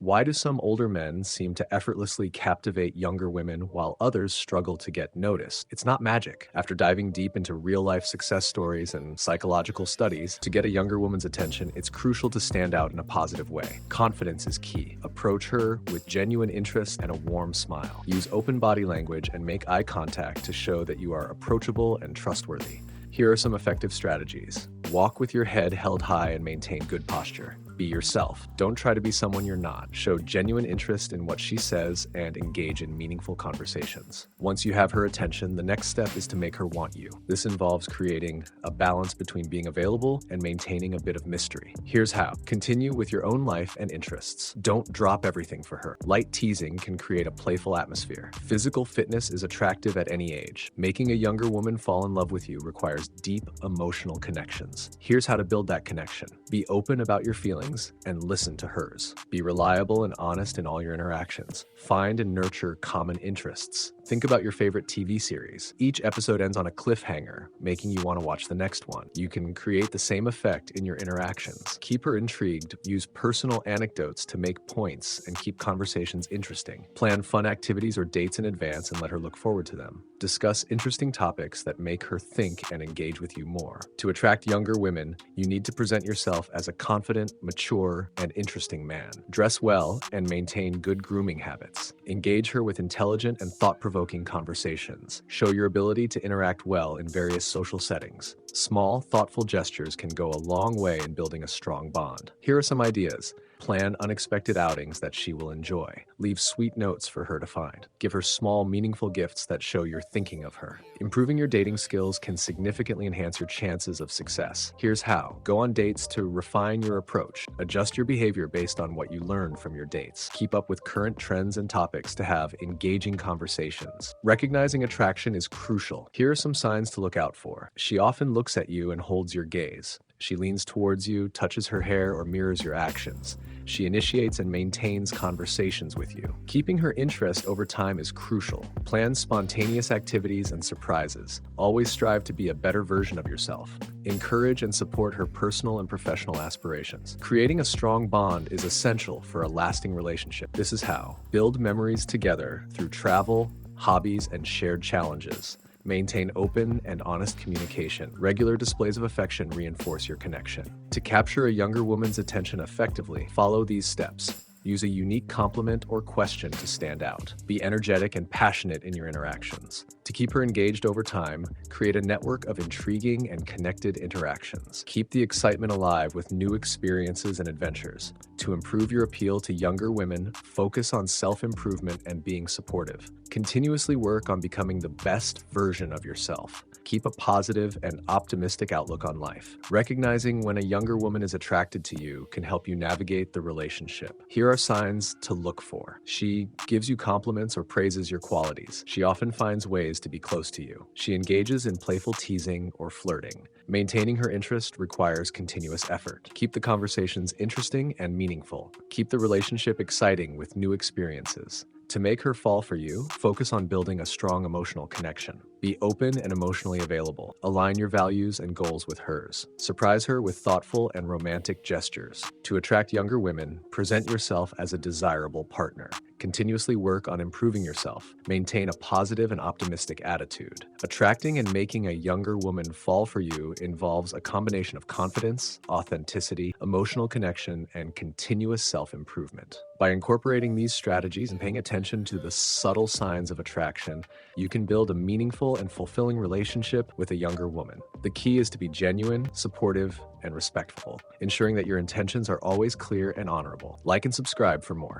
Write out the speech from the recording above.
Why do some older men seem to effortlessly captivate younger women while others struggle to get noticed? It's not magic. After diving deep into real-life success stories and psychological studies, to get a younger woman's attention, it's crucial to stand out in a positive way. Confidence is key. Approach her with genuine interest and a warm smile. Use open body language and make eye contact to show that you are approachable and trustworthy. Here are some effective strategies. Walk with your head held high and maintain good posture. Be yourself. Don't try to be someone you're not. Show genuine interest in what she says and engage in meaningful conversations. Once you have her attention, the next step is to make her want you. This involves creating a balance between being available and maintaining a bit of mystery. Here's how. Continue with your own life and interests. Don't drop everything for her. Light teasing can create a playful atmosphere. Physical fitness is attractive at any age. Making a younger woman fall in love with you requires deep emotional connections. Here's how to build that connection. Be open about your feelings and listen to hers. Be reliable and honest in all your interactions. Find and nurture common interests. Think about your favorite TV series. Each episode ends on a cliffhanger, making you want to watch the next one. You can create the same effect in your interactions. Keep her intrigued. Use personal anecdotes to make points and keep conversations interesting. Plan fun activities or dates in advance and let her look forward to them. Discuss interesting topics that make her think and engage with you more. To attract younger women, you need to present yourself as a confident, mature, and interesting man. Dress well and maintain good grooming habits. Engage her with intelligent and thought-provoking conversations. Show your ability to interact well in various social settings. Small, thoughtful gestures can go a long way in building a strong bond. Here are some ideas. Plan unexpected outings that she will enjoy. Leave sweet notes for her to find. Give her small, meaningful gifts that show you're thinking of her. Improving your dating skills can significantly enhance your chances of success. Here's how. Go on dates to refine your approach. Adjust your behavior based on what you learned from your dates. Keep up with current trends and topics to have engaging conversations. Recognizing attraction is crucial. Here are some signs to look out for. She often looks at you and holds your gaze. She leans towards you, touches her hair, or mirrors your actions. She initiates and maintains conversations with you. Keeping her interest over time is crucial. Plan spontaneous activities and surprises. Always strive to be a better version of yourself. Encourage and support her personal and professional aspirations. Creating a strong bond is essential for a lasting relationship. This is how. Build memories together through travel, hobbies, and shared challenges. Maintain open and honest communication. Regular displays of affection reinforce your connection. To capture a younger woman's attention effectively, follow these steps. Use a unique compliment or question to stand out. Be energetic and passionate in your interactions. To keep her engaged over time, create a network of intriguing and connected interactions. Keep the excitement alive with new experiences and adventures. To improve your appeal to younger women, focus on self-improvement and being supportive. Continuously work on becoming the best version of yourself. Keep a positive and optimistic outlook on life. Recognizing when a younger woman is attracted to you can help you navigate the relationship. Here are signs to look for. She gives you compliments or praises your qualities. She often finds ways to be close to you. She engages in playful teasing or flirting. Maintaining her interest requires continuous effort. Keep the conversations interesting and meaningful. Keep the relationship exciting with new experiences. To make her fall for you, focus on building a strong emotional connection. Be open and emotionally available. Align your values and goals with hers. Surprise her with thoughtful and romantic gestures. To attract younger women, present yourself as a desirable partner. Continuously work on improving yourself. Maintain a positive and optimistic attitude. Attracting and making a younger woman fall for you involves a combination of confidence, authenticity, emotional connection, and continuous self-improvement. By incorporating these strategies and paying attention to the subtle signs of attraction, you can build a meaningful and fulfilling relationship with a younger woman. The key is to be genuine, supportive, and respectful, ensuring that your intentions are always clear and honorable. Like and subscribe for more.